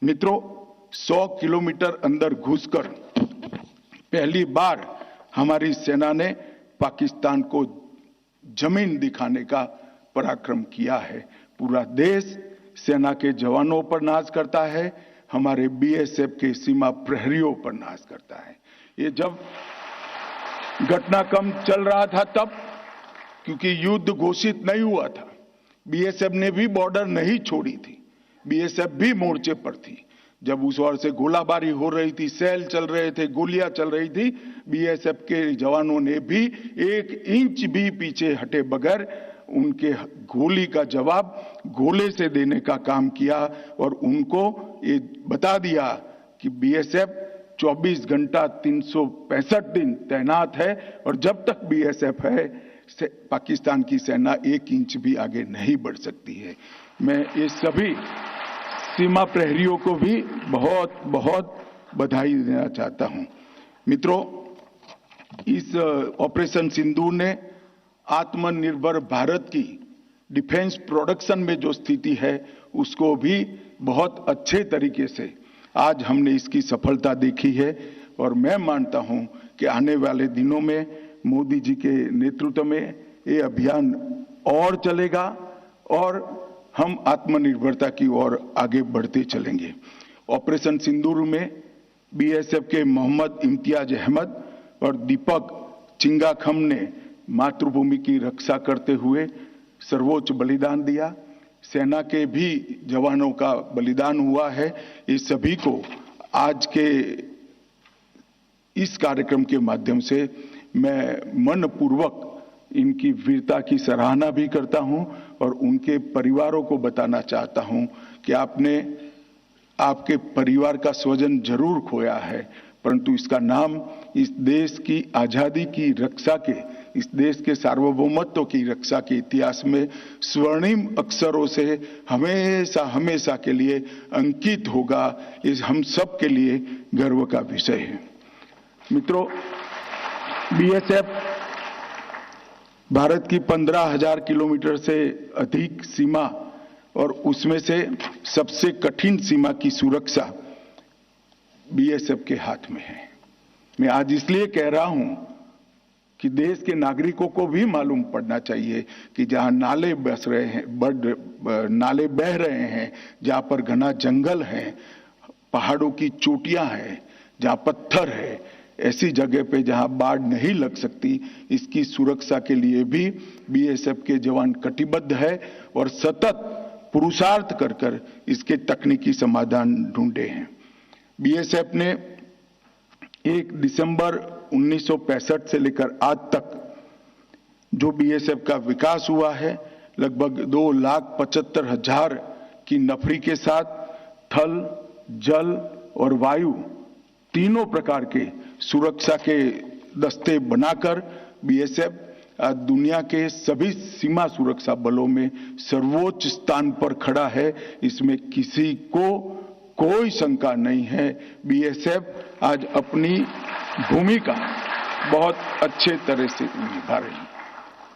मित्रों, 100 किलोमीटर अंदर घुसकर पहली बार हमारी सेना ने पाकिस्तान को जमीन दिखाने का पराक्रम किया है। पूरा देश सेना के जवानों पर नाज करता है, हमारे बीएसएफ के सीमा प्रहरियों पर नाज करता है। ये जब घटनाक्रम चल रहा था तब, क्योंकि युद्ध घोषित नहीं हुआ था, बीएसएफ ने भी बॉर्डर नहीं छोड़ी थी, बीएसएफ भी मोर्चे पर थी। जब उस ओर से गोलाबारी हो रही थी, सेल चल रहे थे, गोलियां चल रही थी, बीएसएफ के जवानों ने भी 1 इंच भी पीछे हटे बगैर उनके गोली का जवाब गोले से देने का काम किया और उनको ये बता दिया कि बीएसएफ 24 घंटा 365 दिन तैनात है और जब तक बीएसएफ है पाकिस्तान की सेना 1 इंच भी आगे नहीं बढ़ सकती है। मैं ये सभी सीमा प्रहरियों को भी बहुत बहुत बधाई देना चाहता हूं। मित्रों, इस ऑपरेशन सिंदूर ने आत्मनिर्भर भारत की डिफेंस प्रोडक्शन में जो स्थिति है उसको भी बहुत अच्छे तरीके से आज हमने इसकी सफलता देखी है और मैं मानता हूं कि आने वाले दिनों में मोदी जी के नेतृत्व में ये अभियान और चलेगा और हम आत्मनिर्भरता की ओर आगे बढ़ते चलेंगे। ऑपरेशन सिंदूर में बीएसएफ के मोहम्मद इम्तियाज अहमद और दीपक चिंगाखम ने मातृभूमि की रक्षा करते हुए सर्वोच्च बलिदान दिया। सेना के भी जवानों का बलिदान हुआ है। इस सभी को आज के इस कार्यक्रम के माध्यम से मैं मनपूर्वक इनकी वीरता की सराहना भी करता हूं और उनके परिवारों को बताना चाहता हूं कि आपने आपके परिवार का स्वजन जरूर खोया है, परंतु इसका नाम इस देश की आजादी की रक्षा के, इस देश के सार्वभौमत्व की रक्षा के इतिहास में स्वर्णिम अक्षरों से हमेशा हमेशा के लिए अंकित होगा। इस हम सब के लिए गर्व का विषय है। मित्रों, बीएसएफ भारत की 15,000 किलोमीटर से अधिक सीमा और उसमें से सबसे कठिन सीमा की सुरक्षा बीएसएफ के हाथ में है। मैं आज इसलिए कह रहा हूं कि देश के नागरिकों को भी मालूम पड़ना चाहिए कि जहां नाले बस रहे हैं, नाले बह रहे हैं, जहां पर घना जंगल है, पहाड़ों की चोटियां हैं, जहां पत्थर है, ऐसी जगह पे जहां बाढ़ नहीं लग सकती, इसकी सुरक्षा के लिए भी बीएसएफ के जवान कटिबद्ध है और सतत पुरुषार्थ कर कर इसके तकनीकी समाधान ढूंढे हैं। बीएसएफ ने 1 दिसंबर 1965 से लेकर आज तक जो बीएसएफ का विकास हुआ है, लगभग 2,75,000 की नफरी के साथ थल, जल और वायु तीनों प्रकार के सुरक्षा के दस्ते बनाकर बीएसएफ दुनिया के सभी सीमा सुरक्षा बलों में सर्वोच्च स्थान पर खड़ा है। इसमें किसी को कोई शंका नहीं है। बीएसएफ आज अपनी भूमिका बहुत अच्छे तरह से निभा रही है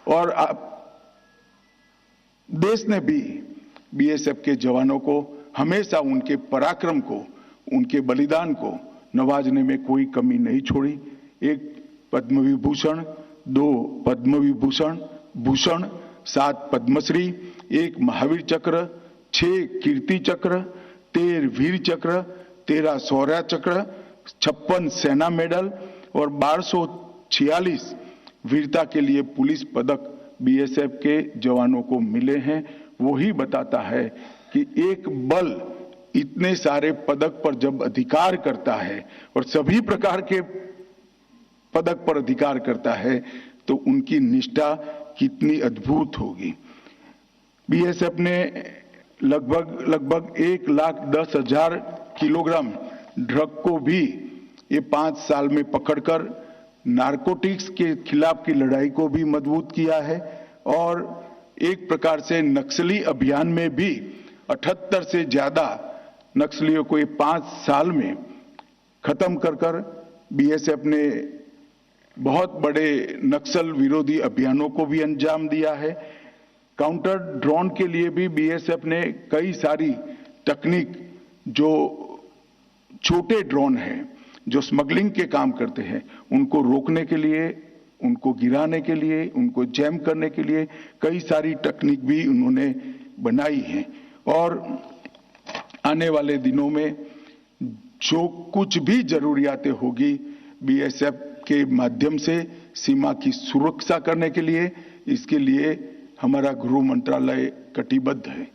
और देश ने भी बीएसएफ के जवानों को हमेशा उनके पराक्रम को, उनके बलिदान को नवाजने में कोई कमी नहीं छोड़ी। 1 पद्म विभूषण, 2 पद्म विभूषण भूषण, 7 पद्मश्री, 1 महावीर चक्र, 6 कीर्ति चक्र, 13 वीर चक्र, 13 शौर्य चक्र, 56 सेना मेडल और 1246 वीरता के लिए पुलिस पदक बीएसएफ के जवानों को मिले हैं। वो ही बताता है कि एक बल इतने सारे पदक पर जब अधिकार करता है और सभी प्रकार के पदक पर अधिकार करता है तो उनकी निष्ठा कितनी अद्भुत होगी। बीएसएफ ने लगभग 1,10,000 किलोग्राम ड्रग को भी ये 5 साल में पकड़कर नारकोटिक्स के खिलाफ की लड़ाई को भी मजबूत किया है और एक प्रकार से नक्सली अभियान में भी 78 से ज्यादा नक्सलियों को ये 5 साल में खत्म कर बीएसएफ ने बहुत बड़े नक्सल विरोधी अभियानों को भी अंजाम दिया है। काउंटर ड्रोन के लिए भी बीएसएफ ने कई सारी तकनीक जो छोटे ड्रोन हैं जो स्मगलिंग के काम करते हैं उनको रोकने के लिए, उनको गिराने के लिए, उनको जैम करने के लिए कई सारी तकनीक भी उन्होंने बनाई है। और आने वाले दिनों में जो कुछ भी जरूरियातें होगी बीएसएफ के माध्यम से सीमा की सुरक्षा करने के लिए, इसके लिए हमारा गृह मंत्रालय कटिबद्ध है।